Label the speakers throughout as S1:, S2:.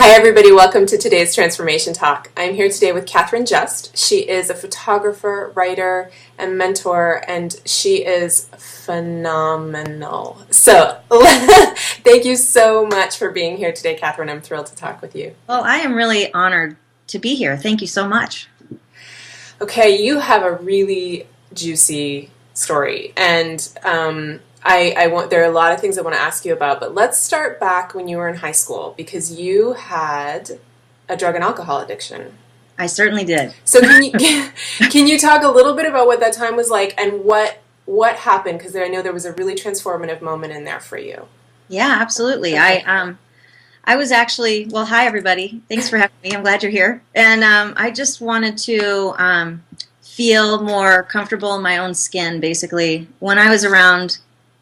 S1: Hi, everybody. Welcome to today's Transformation Talk. I'm here today with Catherine Just. She is a photographer, writer, and mentor, and she is phenomenal. So thank you so much for being here today, Catherine. I'm thrilled to talk with you.
S2: Well, I am really honored to be here. Thank you so much.
S1: Okay, you have a really juicy story, and there are a lot of things I want to ask you about, but let's start back when you were in high school, because you had a drug and alcohol addiction.
S2: I certainly did.
S1: So can you talk a little bit about what that time was like and what happened? Because I know there was a really transformative moment in there for you.
S2: Yeah, absolutely. Okay. I was actually, well, hi everybody. Thanks for having me. I'm glad you're here. And I just wanted to feel more comfortable in my own skin, basically. When I was around,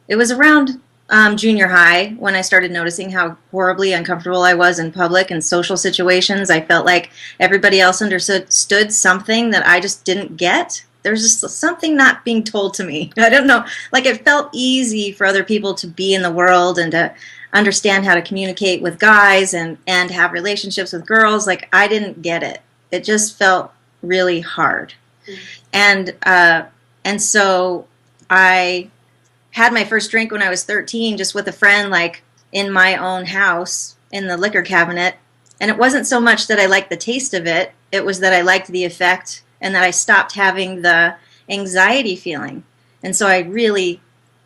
S2: it was around junior high when I started noticing how horribly uncomfortable I was in public and social situations. I felt like everybody else understood something that I just didn't get. There was just something not being told to me. I don't know. Like, it felt easy for other people to be in the world and to understand how to communicate with guys and have relationships with girls. Like, I didn't get it. It just felt really hard. Mm-hmm. And so I had my first drink when I was 13, just with a friend, like in my own house in the liquor cabinet. And it wasn't so much that I liked the taste of it. It was that I liked the effect and that I stopped having the anxiety feeling. And so I really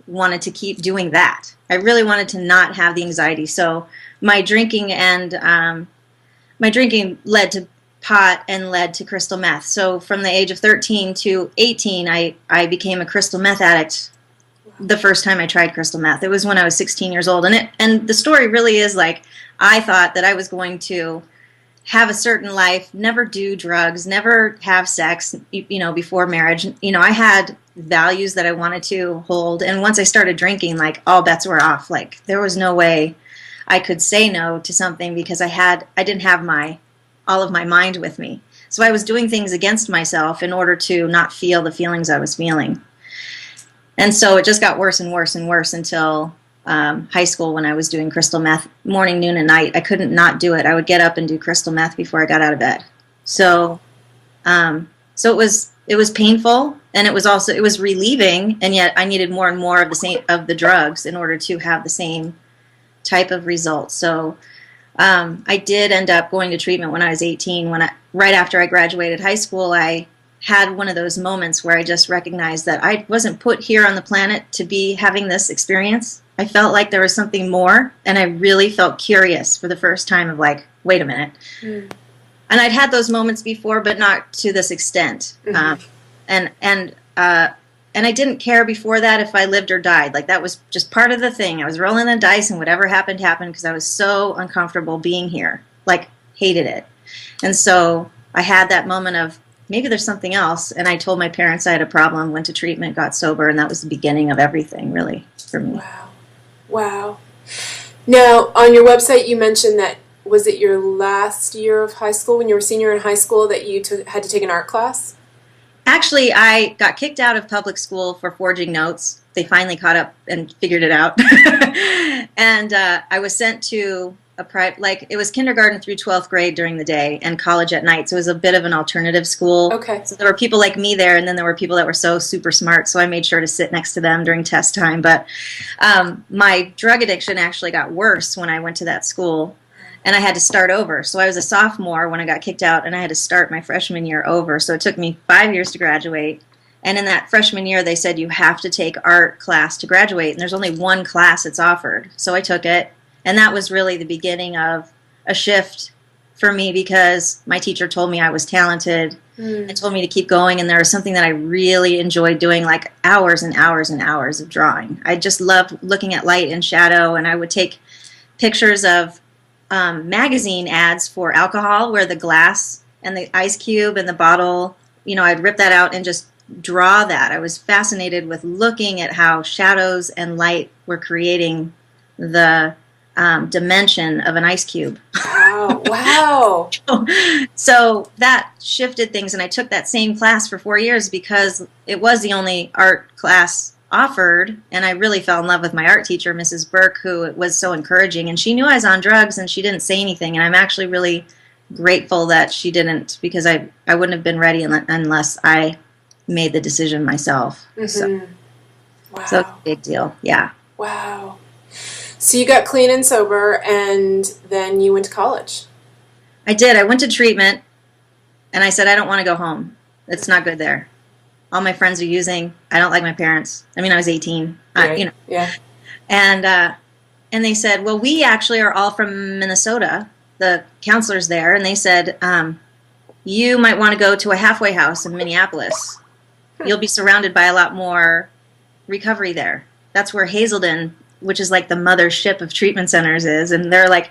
S2: wanted to keep doing that. I really wanted to not have the anxiety. So my drinking led to pot and led to crystal meth. So from the age of 13 to 18, I became a crystal meth addict. The first time I tried crystal meth, it was when I was 16 years old, and the story really is like, I thought that I was going to have a certain life, never do drugs, never have sex, before marriage. I had values that I wanted to hold, and once I started drinking, like, all bets were off. Like, there was no way I could say no to something because I didn't have all of my mind with me. So I was doing things against myself in order to not feel the feelings I was feeling. And so it just got worse and worse and worse until high school, when I was doing crystal meth morning, noon, and night. I couldn't not do it. I would get up and do crystal meth before I got out of bed. So it was painful, and it was relieving, and yet I needed more and more of the drugs in order to have the same type of results. So I did end up going to treatment when I was 18. Right after I graduated high school, I had one of those moments where I just recognized that I wasn't put here on the planet to be having this experience. I felt like there was something more, and I really felt curious for the first time of, like, wait a minute. Mm. And I'd had those moments before, but not to this extent. Mm-hmm. And I didn't care before that if I lived or died. Like, that was just part of the thing. I was rolling the dice, and whatever happened, happened, because I was so uncomfortable being here. Like, hated it. And so I had that moment of, maybe there's something else. And I told my parents I had a problem, went to treatment, got sober, and that was the beginning of everything, really, for me.
S1: Wow. Now, on your website, you mentioned that, was it your last year of high school, when you were senior in high school, that you had to take an art class?
S2: Actually, I got kicked out of public school for forging notes. They finally caught up and figured it out. And I was sent to it was kindergarten through 12th grade during the day and college at night. So it was a bit of an alternative school.
S1: Okay.
S2: So there were people like me there, and then there were people that were so super smart, so I made sure to sit next to them during test time. But my drug addiction actually got worse when I went to that school, and I had to start over. So I was a sophomore when I got kicked out, and I had to start my freshman year over. So it took me 5 years to graduate. And in that freshman year, they said you have to take art class to graduate, and there's only one class that's offered. So I took it. And that was really the beginning of a shift for me, because my teacher told me I was talented and told me to keep going. And there was something that I really enjoyed doing, like hours and hours and hours of drawing. I just loved looking at light and shadow, and I would take pictures of magazine ads for alcohol, where the glass and the ice cube and the bottle, I'd rip that out and just draw that. I was fascinated with looking at how shadows and light were creating the dimension of an ice cube.
S1: Wow.
S2: So that shifted things, and I took that same class for 4 years because it was the only art class offered, and I really fell in love with my art teacher, Mrs. Burke, who was so encouraging, and she knew I was on drugs, and she didn't say anything, and I'm actually really grateful that she didn't, because I wouldn't have been ready unless I made the decision myself.
S1: Mm-hmm.
S2: So it's a big deal. Yeah.
S1: Wow. So you got clean and sober, and then you went to college.
S2: I did. I went to treatment, and I said, I don't want to go home. It's not good there. All my friends are using. I don't like my parents. I mean, I was 18.
S1: Right. Yeah.
S2: And they said, well, we actually are all from Minnesota, the counselors there, and they said, you might want to go to a halfway house in Minneapolis. You'll be surrounded by a lot more recovery there. That's where Hazelden, which is like the mothership of treatment centers, is. And they're like,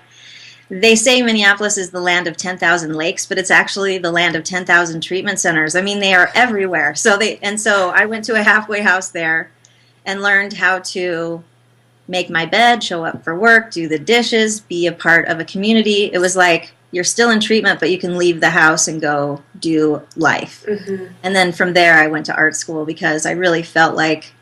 S2: they say Minneapolis is the land of 10,000 lakes, but it's actually the land of 10,000 treatment centers. I mean, they are everywhere. So I went to a halfway house there and learned how to make my bed, show up for work, do the dishes, be a part of a community. It was like, you're still in treatment, but you can leave the house and go do life. Mm-hmm. And then from there, I went to art school because I really felt like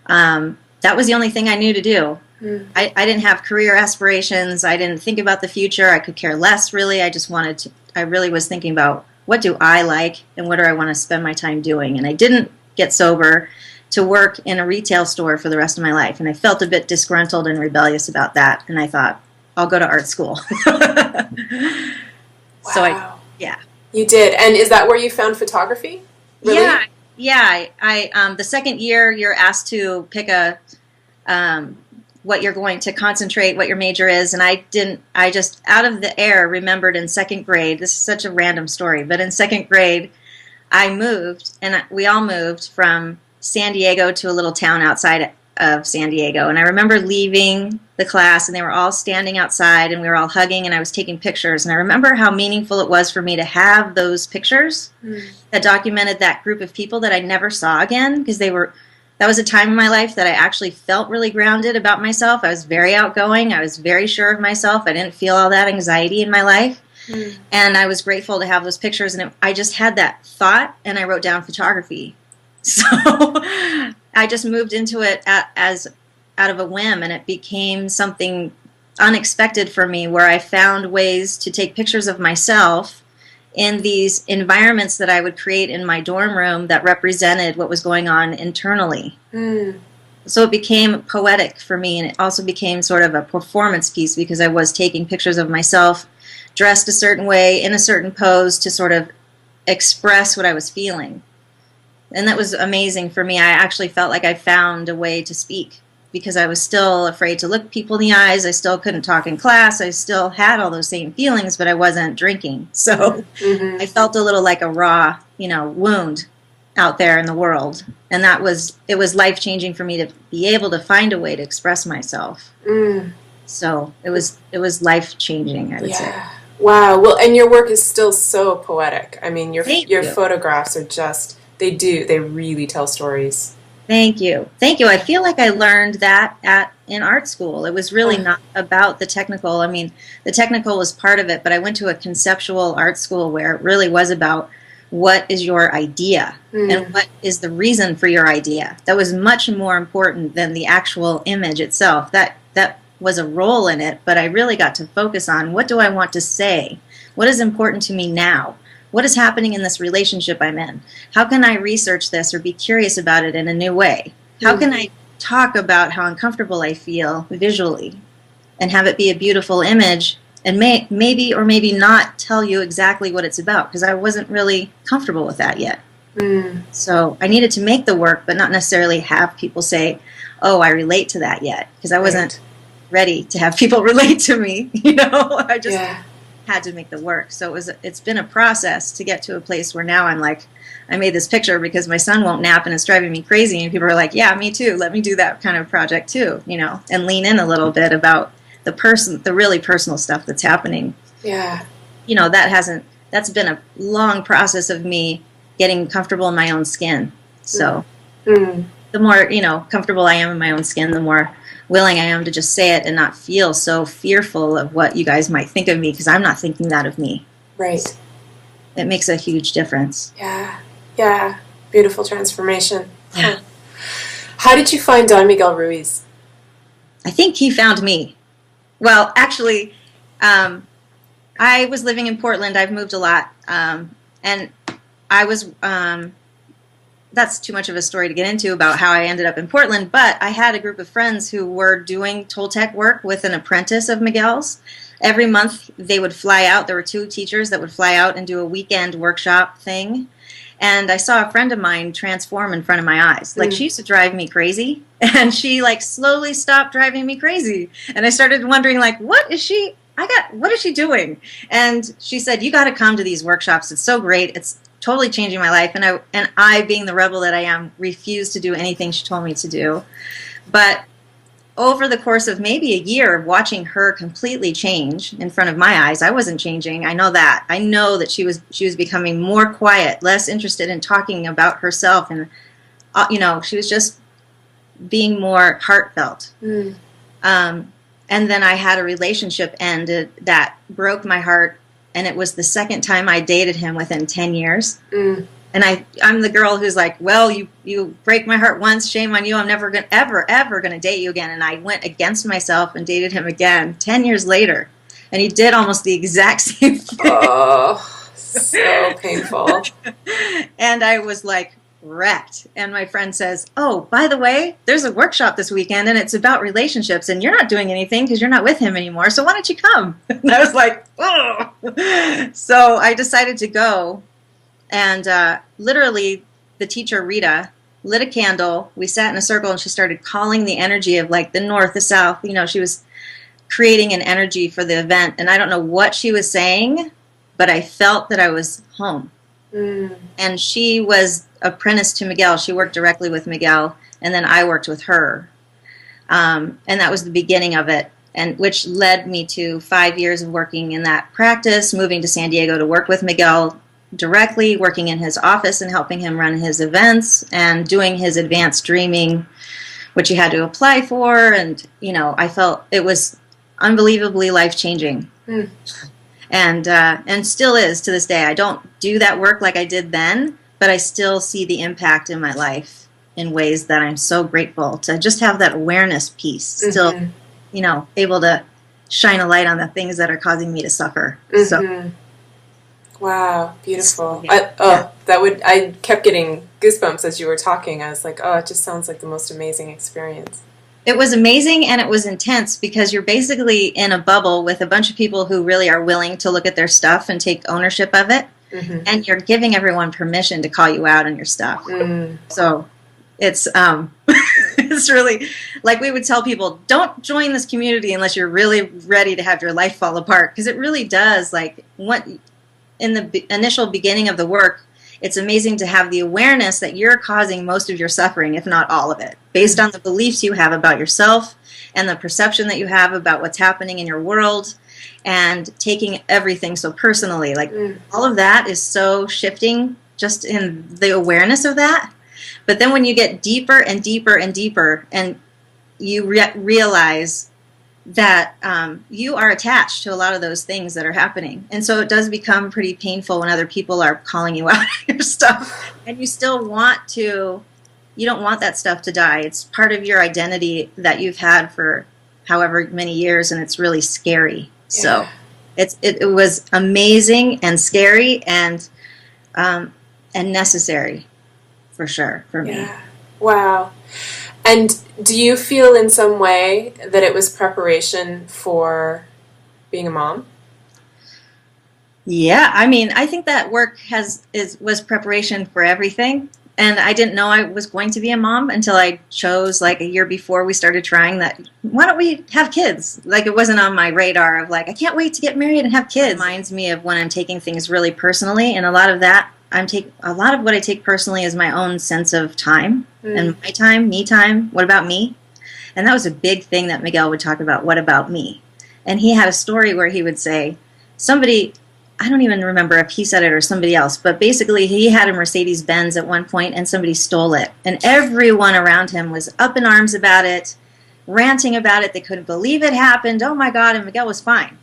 S2: that was the only thing I knew to do. Mm. I didn't have career aspirations. I didn't think about the future. I could care less, really. I really was thinking about, what do I like and what do I want to spend my time doing? And I didn't get sober to work in a retail store for the rest of my life. And I felt a bit disgruntled and rebellious about that. And I thought, I'll go to art school.
S1: Wow.
S2: So yeah.
S1: You did. And is that where you found photography? Really?
S2: Yeah. I the second year, you're asked to pick what you're going to concentrate, what your major is, and I just out of the air remembered in second grade, this is such a random story, but in second grade, I moved, and we all moved from San Diego to a little town outside of San Diego, and I remember leaving the class, and they were all standing outside, and we were all hugging, and I was taking pictures, and I remember how meaningful it was for me to have those pictures that documented that group of people that I never saw again, because that was a time in my life that I actually felt really grounded about myself. I was very outgoing. I was very sure of myself. I didn't feel all that anxiety in my life. And I was grateful to have those pictures. And I just had that thought, and I wrote down photography. So I just moved into it as out of a whim, and it became something unexpected for me, where I found ways to take pictures of myself in these environments that I would create in my dorm room that represented what was going on internally. So it became poetic for me, and it also became sort of a performance piece, because I was taking pictures of myself dressed a certain way, in a certain pose, to sort of express what I was feeling. And that was amazing for me. I actually felt like I found a way to speak, because I was still afraid to look people in the eyes. I still couldn't talk in class. I still had all those same feelings, but I wasn't drinking. So I felt a little like a raw, wound out there in the world. And it was life-changing for me to be able to find a way to express myself. So it was life-changing, I would say.
S1: Wow. Well, and your work is still so poetic. I mean, your
S2: you.
S1: photographs are just, they really tell stories.
S2: Thank you. I feel like I learned that in art school. It was really not about the technical. I mean, the technical was part of it, but I went to a conceptual art school where it really was about, what is your idea and what is the reason for your idea. That was much more important than the actual image itself. That was a role in it, but I really got to focus on, what do I want to say? What is important to me now? What is happening in this relationship I'm in? How can I research this or be curious about it in a new way? How can I talk about how uncomfortable I feel visually and have it be a beautiful image, and maybe or maybe not tell you exactly what it's about, because I wasn't really comfortable with that yet. So I needed to make the work, but not necessarily have people say, oh, I relate to that yet, because I wasn't ready to have people relate to me. I just had to make the work. So it's been a process to get to a place where now I'm like, I made this picture because my son won't nap and it's driving me crazy, and people are like, yeah, me too, let me do that kind of project too, and lean in a little bit about the really personal stuff that's happening. That's been a long process of me getting comfortable in my own skin. So the more comfortable I am in my own skin, the more willing I am to just say it and not feel so fearful of what you guys might think of me, because I'm not thinking that of me.
S1: Right.
S2: It makes a huge difference.
S1: Yeah. Beautiful transformation.
S2: Yeah.
S1: How did you find Don Miguel Ruiz?
S2: I think he found me. Well, actually, I was living in Portland. I've moved a lot. And I was, that's too much of a story to get into about how I ended up in Portland, but I had a group of friends who were doing Toltec work with an apprentice of Miguel's. Every month they would fly out. There were 2 teachers that would fly out and do a weekend workshop thing. And I saw a friend of mine transform in front of my eyes. Like, she used to drive me crazy, and she, like, slowly stopped driving me crazy. And I started wondering, like, what is she doing? And she said, you got to come to these workshops. It's so great. It's totally changing my life. And I, being the rebel that I am, refused to do anything she told me to do. But over the course of maybe a year of watching her completely change in front of my eyes, I wasn't changing. I know that. I know that she was becoming more quiet, less interested in talking about herself, and she was just being more heartfelt. And then I had a relationship end that broke my heart, and it was the second time I dated him within 10 years. And I'm the girl who's like, well, you break my heart once, shame on you. I'm never going to ever going to date you again. And I went against myself and dated him again 10 years later. And he did almost the exact same thing.
S1: Oh, so painful.
S2: And I was like wrecked. And my friend says, oh, by the way, there's a workshop this weekend and it's about relationships, and you're not doing anything because you're not with him anymore. So why don't you come? And I was like, oh. So I decided to go. And literally, the teacher, Rita, lit a candle. We sat in a circle, and she started calling the energy of, like, the north, the south. She was creating an energy for the event. And I don't know what she was saying, but I felt that I was home. And she was apprenticed to Miguel. She worked directly with Miguel, and then I worked with her. And that was the beginning of it, and which led me to 5 years of working in that practice, moving to San Diego to work with Miguel directly, working in his office and helping him run his events and doing his advanced dreaming, which he had to apply for. And, I felt it was unbelievably life-changing. And still is to this day. I don't do that work like I did then, but I still see the impact in my life in ways that I'm so grateful to just have that awareness piece, still, able to shine a light on the things that are causing me to suffer. So.
S1: Wow, beautiful.
S2: Yeah.
S1: I kept getting goosebumps as you were talking. I was like, oh, it just sounds like the most amazing experience.
S2: It was amazing, and it was intense because you're basically in a bubble with a bunch of people who really are willing to look at their stuff and take ownership of it. And you're giving everyone permission to call you out on your stuff. So it's it's really, like, we would tell people, don't join this community unless you're really ready to have your life fall apart, because it really does. Like, in the initial beginning of the work, it's amazing to have the awareness that you're causing most of your suffering, if not all of it, based on the beliefs you have about yourself and the perception that you have about what's happening in your world, and taking everything so personally. Like, all of that is so shifting just in the awareness of that. But then when you get deeper and deeper and deeper, and you realize that you are attached to a lot of those things that are happening. And so it does become pretty painful when other people are calling you out on your stuff. And you still you don't want that stuff to die. It's part of your identity that you've had for however many years, and it's really scary. So it was amazing and scary and necessary, for sure, for me.
S1: Yeah. Wow. And do you feel in some way that it was preparation for being a mom?
S2: Yeah, I mean, I think that work was preparation for everything. And I didn't know I was going to be a mom until I chose, like, a year before we started trying that, why don't we have kids? Like, it wasn't on my radar of, like, I can't wait to get married and have kids. It reminds me of when I'm taking things really personally, and a lot of what I take personally is my own sense of time and my time, me time. What about me? And that was a big thing that Miguel would talk about. What about me? And he had a story where he would say, I don't even remember if he said it or somebody else, but basically he had a Mercedes-Benz at one point and somebody stole it. And everyone around him was up in arms about it, ranting about it. They couldn't believe it happened. Oh my God. And Miguel was fine.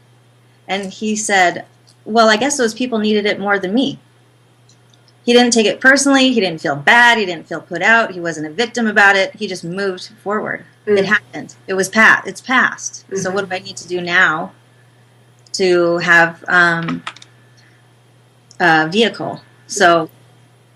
S2: And he said, well, I guess those people needed it more than me. he didn't take it personally. He didn't feel bad. He didn't feel put out. He wasn't a victim about it. He just moved forward. It happened. It was past. It's past. So what do I need to do now to have a vehicle? So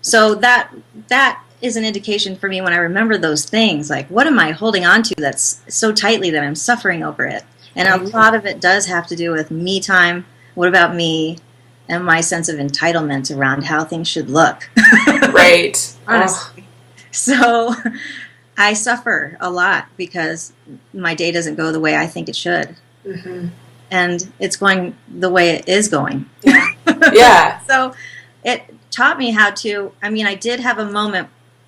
S2: that is an indication for me when I remember those things. Like, what am I holding on to that's so tightly that I'm suffering over it? And a lot of it does have to do with me time. What about me? And my sense of entitlement around how things should look.
S1: Right.
S2: Honestly. So I suffer a lot because my day doesn't go the way I think it should. And it's going the way it is going.
S1: Yeah. Yeah.
S2: So it taught me how to, I did have a moment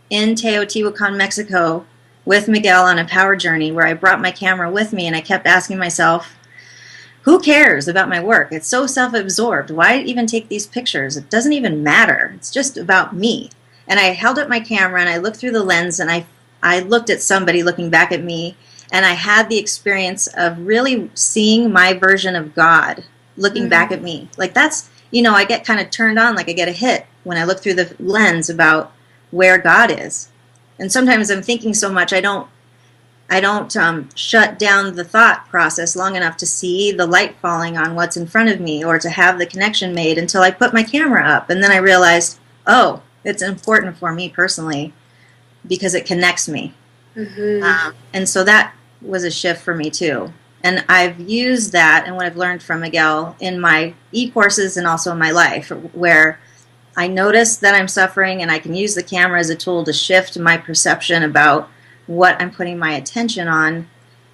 S2: in Teotihuacan, Mexico with Miguel on a power journey where I brought my camera with me and I kept asking myself, who cares about my work? It's so self-absorbed. Why even take these pictures? It doesn't even matter. It's just about me. And I held up my camera and I looked through the lens and I looked at somebody looking back at me, and I had the experience of really seeing my version of God looking back at me. Like, that's, I get kind of turned on, like I get a hit when I look through the lens about where God is. And sometimes I'm thinking so much I don't shut down the thought process long enough to see the light falling on what's in front of me or to have the connection made until I put my camera up. And then I realized, oh, it's important for me personally because it connects me. And so that was a shift for me too. And I've used that and what I've learned from Miguel in my e-courses and also in my life, where I notice that I'm suffering and I can use the camera as a tool to shift my perception about what I'm putting my attention on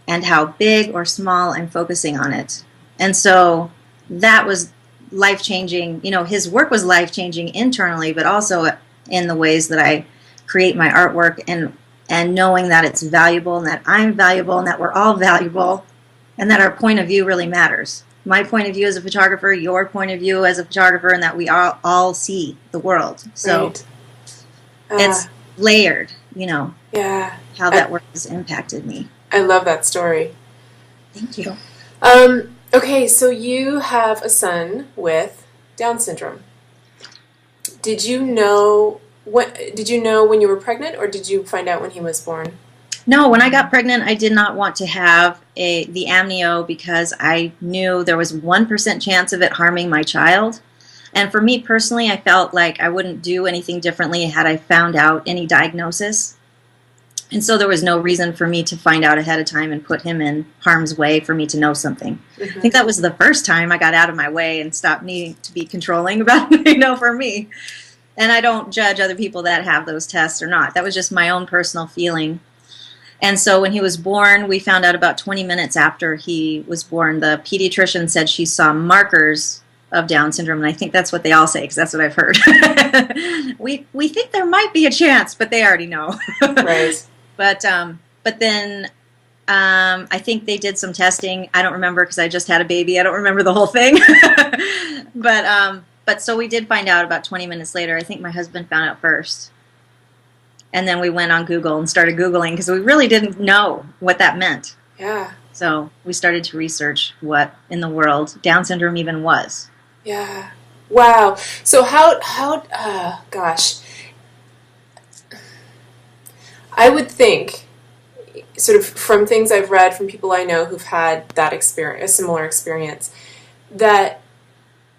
S2: and how big or small I'm focusing on it. And so that was life-changing. His work was life-changing internally, but also in the ways that I create my artwork and knowing that it's valuable and that I'm valuable and that we're all valuable and that our point of view really matters. My point of view as a photographer, your point of view as a photographer, and that we all see the world. So it's layered,
S1: Yeah.
S2: how that work has impacted me.
S1: I love that story.
S2: Thank you.
S1: Okay, so you have a son with Down syndrome. Did you know when you were pregnant, or did you find out when he was born?
S2: No, when I got pregnant, I did not want to have the amnio because I knew there was 1% chance of it harming my child. And for me personally, I felt like I wouldn't do anything differently had I found out any diagnosis. And so there was no reason for me to find out ahead of time and put him in harm's way for me to know something. I think that was the first time I got out of my way and stopped needing to be controlling about, for me. And I don't judge other people that have those tests or not. That was just my own personal feeling. And so when he was born, we found out about 20 minutes after he was born. The pediatrician said she saw markers of Down syndrome, and I think that's what they all say, because that's what I've heard. we think there might be a chance, but they already know.
S1: Right.
S2: But then I think they did some testing. I don't remember because I just had a baby. I don't remember the whole thing. But so we did find out about 20 minutes later. I think my husband found out first. And then we went on Google and started Googling because we really didn't know what that meant.
S1: Yeah.
S2: So we started to research what in the world Down syndrome even was.
S1: Yeah. Wow. So gosh, I would think, sort of from things I've read from people I know who've had that experience, a similar experience, that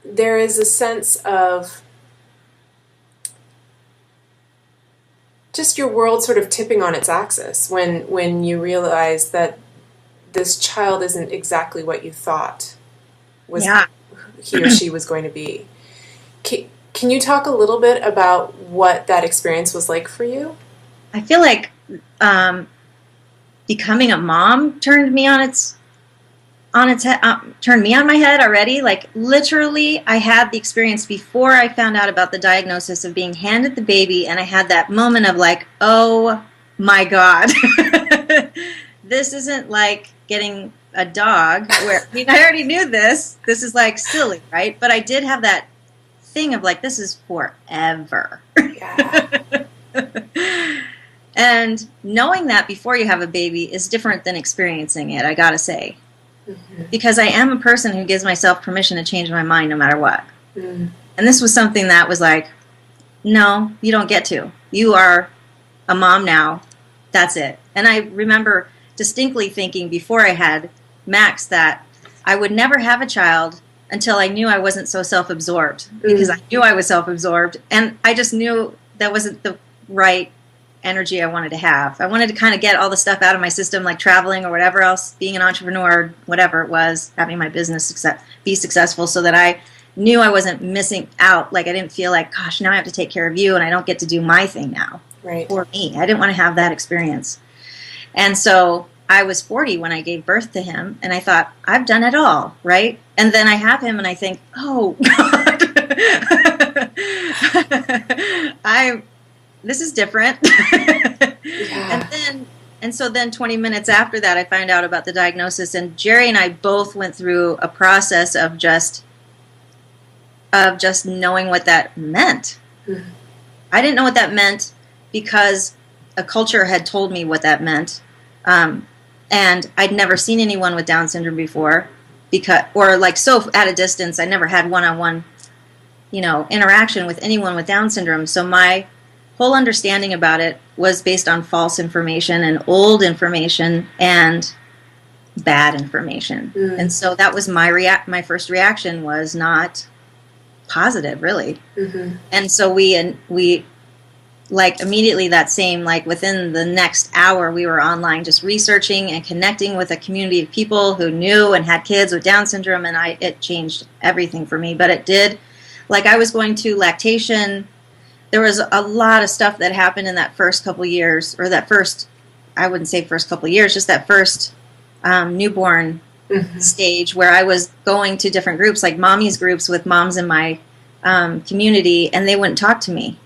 S1: there is a sense of just your world sort of tipping on its axis when you realize that this child isn't exactly what you thought he or she was going to be. Can you talk a little bit about what that experience was like for you?
S2: I feel like becoming a mom turned me on its head, turned me on my head already. Like, literally, I had the experience before I found out about the diagnosis of being handed the baby, and I had that moment of like, oh my God, this isn't like getting a dog where, I already knew this. This is like silly, right? But I did have that thing of like, this is forever.
S1: Yeah.
S2: And knowing that before you have a baby is different than experiencing it, I gotta say. Because I am a person who gives myself permission to change my mind no matter what. And this was something that was like, no, you don't get to. You are a mom now. That's it. And I remember distinctly thinking before I had Max that I would never have a child until I knew I wasn't so self-absorbed, because I knew I was self-absorbed, and I just knew that wasn't the right energy I wanted to have. I wanted to kind of get all the stuff out of my system, like traveling or whatever else, being an entrepreneur, whatever it was, having my business be successful, so that I knew I wasn't missing out. Like I didn't feel like, gosh, now I have to take care of you and I don't get to do my thing now.
S1: Right.
S2: For me. I didn't want to have that experience. And so I was 40 when I gave birth to him, and I thought, I've done it all, right? And then I have him and I think, oh God, this is different.
S1: Yeah.
S2: And so then 20 minutes after that, I find out about the diagnosis, and Jerry and I both went through a process of just knowing what that meant. Mm-hmm. I didn't know what that meant because a culture had told me what that meant. And I'd never seen anyone with Down syndrome before, so at a distance. I never had one-on-one, interaction with anyone with Down syndrome. So my whole understanding about it was based on false information and old information and bad information. Mm. And so that was my first reaction was not positive, really. Mm-hmm. And so we like immediately within the next hour, we were online just researching and connecting with a community of people who knew and had kids with Down syndrome, and it changed everything for me. But it did. Like I was going to lactation. There was a lot of stuff that happened in that first couple years, or I wouldn't say first couple years, just that first newborn stage where I was going to different groups, like mommy's groups with moms in my community, and they wouldn't talk to me.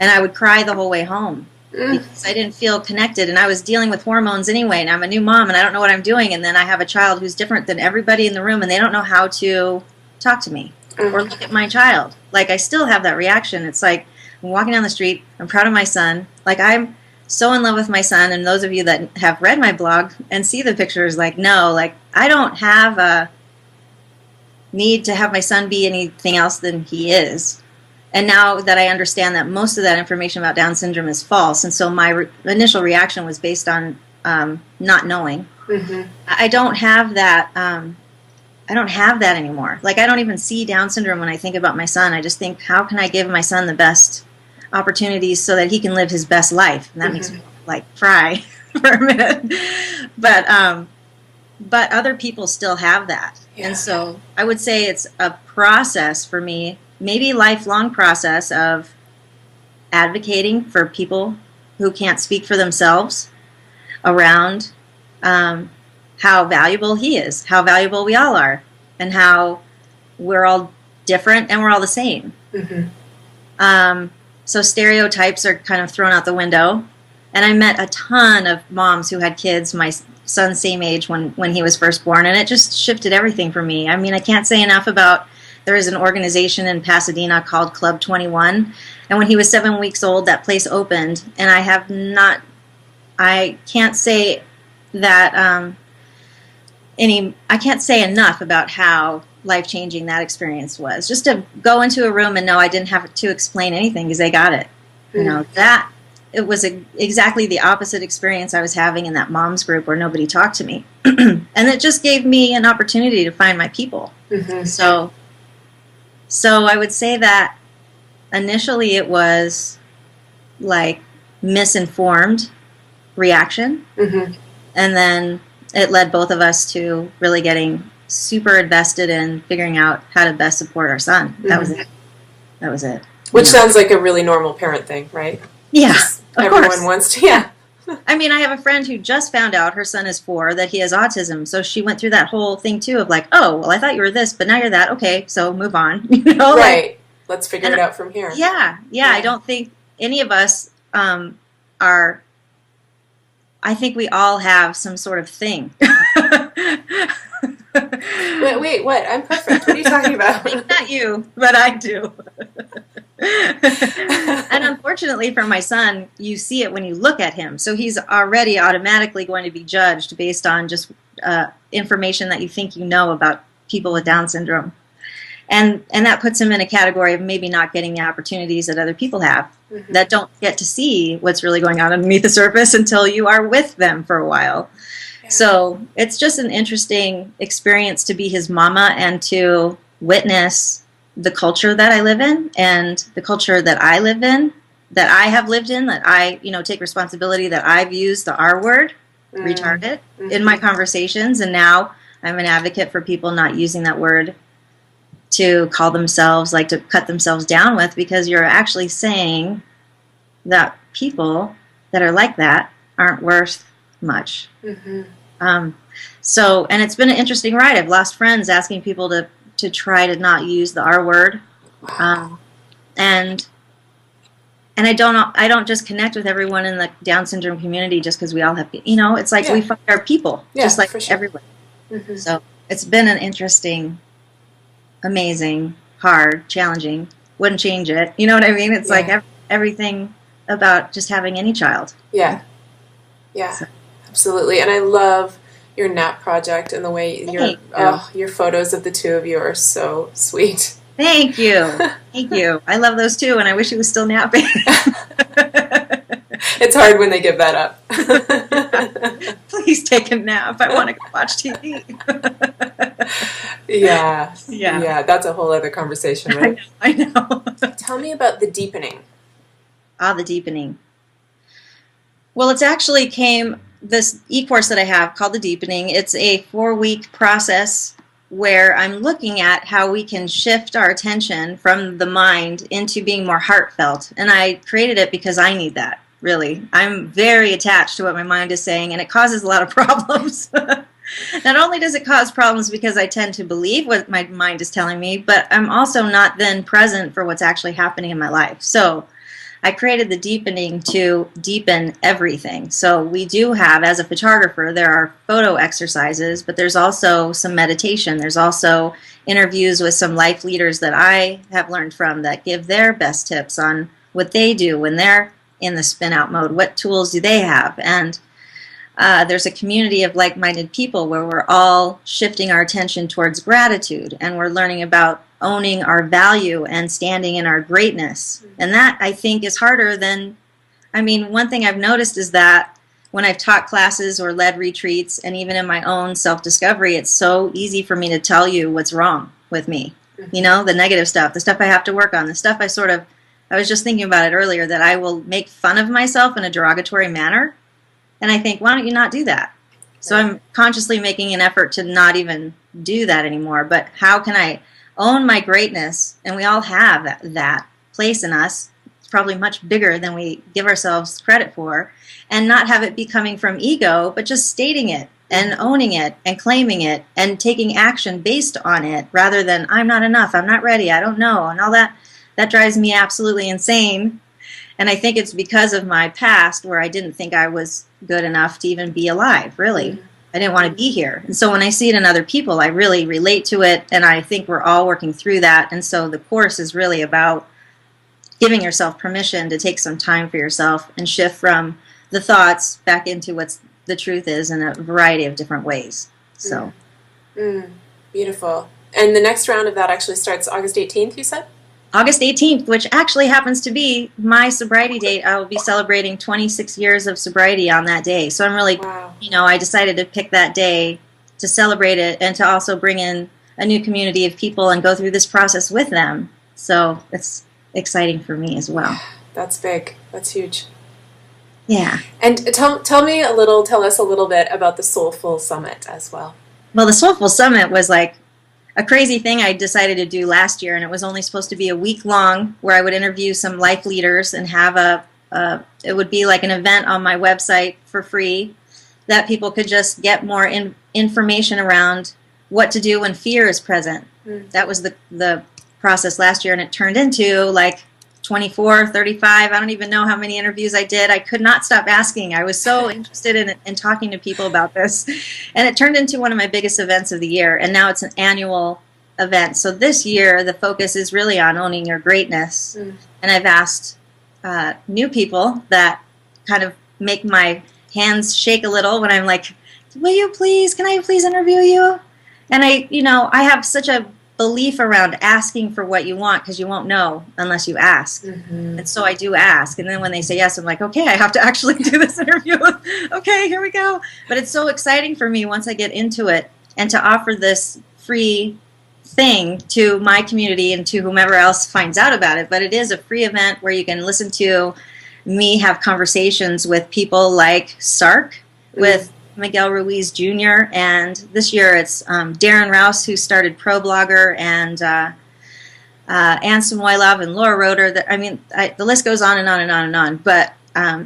S2: And I would cry the whole way home because I didn't feel connected. And I was dealing with hormones anyway, and I'm a new mom, and I don't know what I'm doing. And then I have a child who's different than everybody in the room, and they don't know how to talk to me or look at my child. Like, I still have that reaction. It's like I'm walking down the street. I'm proud of my son. Like, I'm so in love with my son. And those of you that have read my blog and see the pictures, like, no, like, I don't have a need to have my son be anything else than he is. And now that I understand that most of that information about Down syndrome is false, and so my initial reaction was based on not knowing. Mm-hmm. I don't have that. I don't have that anymore. Like, I don't even see Down syndrome when I think about my son. I just think, how can I give my son the best opportunities so that he can live his best life? And that makes me cry for a minute. But other people still have that, and so I would say it's a process for me. Maybe lifelong process of advocating for people who can't speak for themselves around how valuable he is, how valuable we all are, and how we're all different and we're all the same. Mm-hmm. So stereotypes are kind of thrown out the window. And I met a ton of moms who had kids my son's same age when he was first born, and it just shifted everything for me. I mean, I can't say enough about... There is an organization in Pasadena called Club 21, and when he was 7 weeks old, that place opened, and I can't say that I can't say enough about how life-changing that experience was. Just to go into a room and know I didn't have to explain anything because they got it. Mm-hmm. That it was exactly the opposite experience I was having in that mom's group where nobody talked to me, and it just gave me an opportunity to find my people. Mm-hmm. So I would say that initially it was like misinformed reaction, and then it led both of us to really getting super invested in figuring out how to best support our son. That was it.
S1: Which sounds like a really normal parent thing, right?
S2: Yeah,
S1: everyone wants to. Yeah.
S2: I mean, I have a friend who just found out, her son is 4, that he has autism. So she went through that whole thing, too, of like, oh, well, I thought you were this, but now you're that. Okay, so move on.
S1: Right. Let's figure it out from here.
S2: Yeah. I don't think any of us are... I think we all have some sort of thing.
S1: Wait, what? I'm perfect. What are you talking about?
S2: Not you, but I do. And unfortunately for my son, you see it when you look at him. So he's already automatically going to be judged based on just information that you think you know about people with Down syndrome. and that puts them in a category of maybe not getting the opportunities that other people have, that don't get to see what's really going on underneath the surface until you are with them for a while. Yeah. So it's just an interesting experience to be his mama and to witness the culture that I live in and the culture that I live in, that I have lived in, that I, take responsibility that I've used the R word, retarded, in my conversations. And now I'm an advocate for people not using that word to call themselves, like to cut themselves down with, because you're actually saying that people that are like that aren't worth much. So, and it's been an interesting ride. I've lost friends asking people to try to not use the R word. And I don't just connect with everyone in the Down syndrome community just because we all have, it's like we find our people, just like everyone. So it's been an interesting, amazing, hard, challenging, wouldn't change it. You know what I mean? It's like everything about just having any child.
S1: Yeah. So. Absolutely. And I love your nap project and the way your photos of the two of you are so sweet.
S2: Thank you. Thank you. I love those too, and I wish he was still napping.
S1: It's hard when they give that up.
S2: Please take a nap. I want to go watch TV.
S1: Yeah, that's a whole other conversation, right?
S2: I know.
S1: Tell me about the deepening.
S2: The deepening. Well, it's actually this e-course that I have called The Deepening. It's a 4-week process where I'm looking at how we can shift our attention from the mind into being more heartfelt. And I created it because I need that, really. I'm very attached to what my mind is saying, and it causes a lot of problems. Not only does it cause problems because I tend to believe what my mind is telling me, but I'm also not then present for what's actually happening in my life. So I created the deepening to deepen everything. So we do have, as a photographer, there are photo exercises, but there's also some meditation. There's also interviews with some life leaders that I have learned from that give their best tips on what they do when they're in the spin out mode. What tools do they have? And there's a community of like-minded people where we're all shifting our attention towards gratitude, and we're learning about owning our value and standing in our greatness. And that, I think, is harder than, one thing I've noticed is that when I've taught classes or led retreats, and even in my own self-discovery, it's so easy for me to tell you what's wrong with me. The negative stuff, the stuff I have to work on, the stuff I was just thinking about it earlier, that I will make fun of myself in a derogatory manner. And I think, why don't you not do that? So I'm consciously making an effort to not even do that anymore. But how can I own my greatness? And we all have that place in us. It's probably much bigger than we give ourselves credit for. And not have it be coming from ego, but just stating it and owning it and claiming it and taking action based on it, rather than I'm not enough, I'm not ready, I don't know, and all that. That drives me absolutely insane. And I think it's because of my past where I didn't think I was good enough to even be alive, really. I didn't want to be here. And so when I see it in other people, I really relate to it, and I think we're all working through that. And so the course is really about giving yourself permission to take some time for yourself and shift from the thoughts back into what the truth is in a variety of different ways. So,
S1: beautiful. And the next round of that actually starts August 18th, you said?
S2: August 18th, which actually happens to be my sobriety date. I will be celebrating 26 years of sobriety on that day. So I'm really, I decided to pick that day to celebrate it and to also bring in a new community of people and go through this process with them. So it's exciting for me as well.
S1: That's big. That's huge.
S2: Yeah.
S1: And tell us a little bit about the Soulful Summit as well.
S2: Well, the Soulful Summit was like a crazy thing I decided to do last year, and it was only supposed to be a week long where I would interview some life leaders and have it would be like an event on my website for free that people could just get more information around what to do when fear is present. That was the process last year, and it turned into like 24, 35, I don't even know how many interviews I did. I could not stop asking. I was so interested in talking to people about this. And it turned into one of my biggest events of the year. And now it's an annual event. So this year, the focus is really on owning your greatness. And I've asked new people that kind of make my hands shake a little when I'm like, can I please interview you? And I have such a belief around asking for what you want, because you won't know unless you ask. And so I do ask, and then when they say yes, I'm like, okay, I have to actually do this interview. Okay, here we go. But it's so exciting for me once I get into it, and to offer this free thing to my community and to whomever else finds out about it. But it is a free event where you can listen to me have conversations with people like Sark, with Miguel Ruiz Jr., and this year it's Darren Rouse, who started ProBlogger, and Anne Samoylov and Laura Roeder. The list goes on and on and on and on. But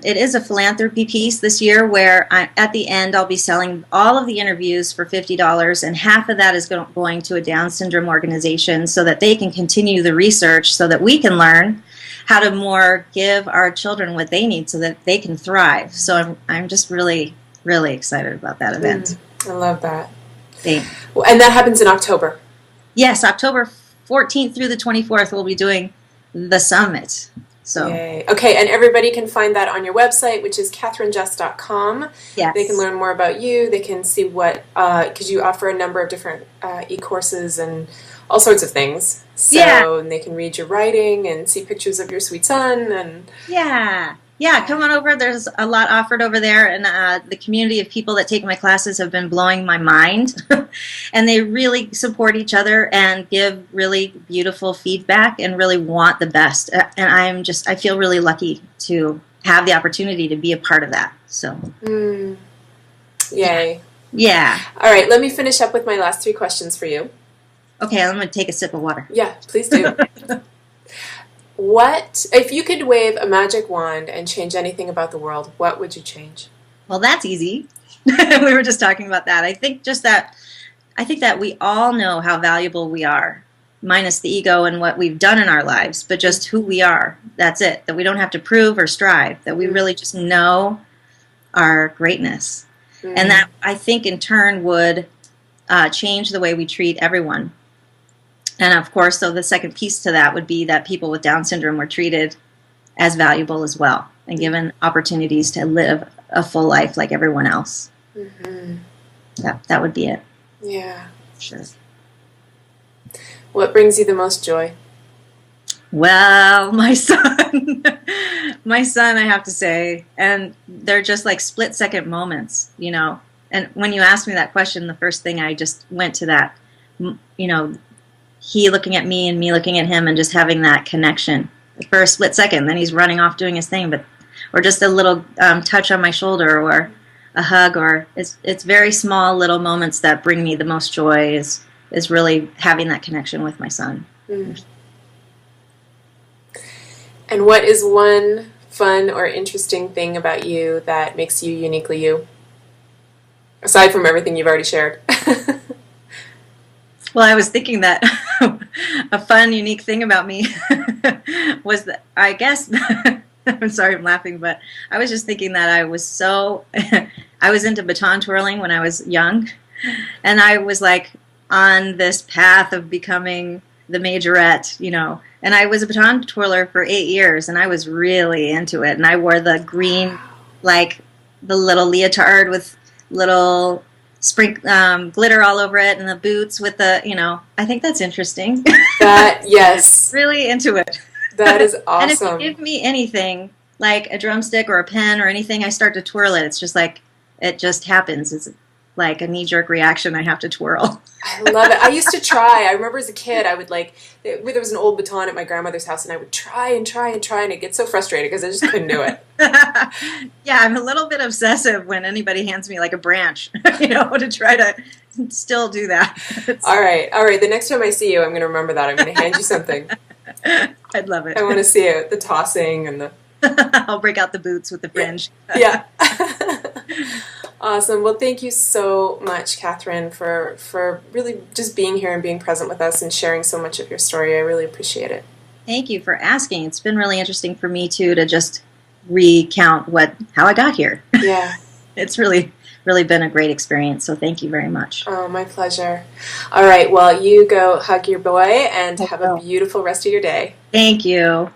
S2: it is a philanthropy piece this year where at the end I'll be selling all of the interviews for $50, and half of that is going to a Down syndrome organization so that they can continue the research so that we can learn how to more give our children what they need so that they can thrive. So I'm just really excited about that event.
S1: I love that.
S2: Thanks.
S1: Well, and that happens in October.
S2: Yes, October 14th through the 24th, we'll be doing the summit. So.
S1: Yay. Okay, and everybody can find that on your website, which is catherinejust.com.
S2: Yes.
S1: They can learn more about you. They can see what, because you offer a number of different e-courses and all sorts of things. So and they can read your writing and see pictures of your sweet son. And
S2: Yeah, come on over. There's a lot offered over there, and the community of people that take my classes have been blowing my mind. And they really support each other and give really beautiful feedback and really want the best. And I feel really lucky to have the opportunity to be a part of that. So,
S1: Yay.
S2: Yeah.
S1: All right, let me finish up with my last 3 questions for you.
S2: Okay, I'm going to take a sip of water.
S1: Yeah, please do. What, if you could wave a magic wand and change anything about the world, what would you change?
S2: Well, that's easy. We were just talking about that. I think that we all know how valuable we are, minus the ego and what we've done in our lives, but just who we are. That's it. That we don't have to prove or strive. That we really just know our greatness. And that, I think, in turn would change the way we treat everyone. And of course, so the second piece to that would be that people with Down syndrome were treated as valuable as well and given opportunities to live a full life like everyone else. That would be it.
S1: Yeah.
S2: Sure.
S1: What brings you the most joy?
S2: Well, my son. My son, I have to say. And they're just like split-second moments, you know. And when you asked me that question, the first thing I just went to that, you know, he looking at me and me looking at him and just having that connection for a split second. Then he's running off doing his thing, or just a little touch on my shoulder or a hug, or it's very small little moments that bring me the most joy is really having that connection with my son.
S1: And what is one fun or interesting thing about you that makes you uniquely you? Aside from everything you've already shared.
S2: Well, I was thinking that a fun, unique thing about me was that, I guess, I'm sorry I'm laughing, but I was just thinking that I was I was into baton twirling when I was young, and I was like on this path of becoming the majorette, you know, and I was a baton twirler for 8 years, and I was really into it, and I wore the green, like the little leotard with little glitter all over it, and the boots with the, you know, I think that's interesting.
S1: That, yes.
S2: Really into it.
S1: That is awesome.
S2: And if you give me anything, like a drumstick or a pen or anything, I start to twirl it. It's just like, it just happens. It's like a knee-jerk reaction. I have to twirl.
S1: I love it. I used to try. I remember as a kid, I would there was an old baton at my grandmother's house, and I would try and try and try, and I'd get so frustrated because I just couldn't do it.
S2: Yeah, I'm a little bit obsessive when anybody hands me like a branch, you know, to try to still do that.
S1: All right. The next time I see you, I'm going to remember that. I'm going to hand you something.
S2: I'd love it.
S1: I want to see it, the tossing and the...
S2: I'll break out the boots with the fringe.
S1: Yeah. Awesome. Well, thank you so much, Catherine, for really just being here and being present with us and sharing so much of your story. I really appreciate it.
S2: Thank you for asking. It's been really interesting for me, too, to just recount how I got here.
S1: Yeah.
S2: It's really been a great experience, so thank you very much.
S1: Oh, my pleasure. All right, well, you go hug your boy and have a beautiful rest of your day.
S2: Thank you.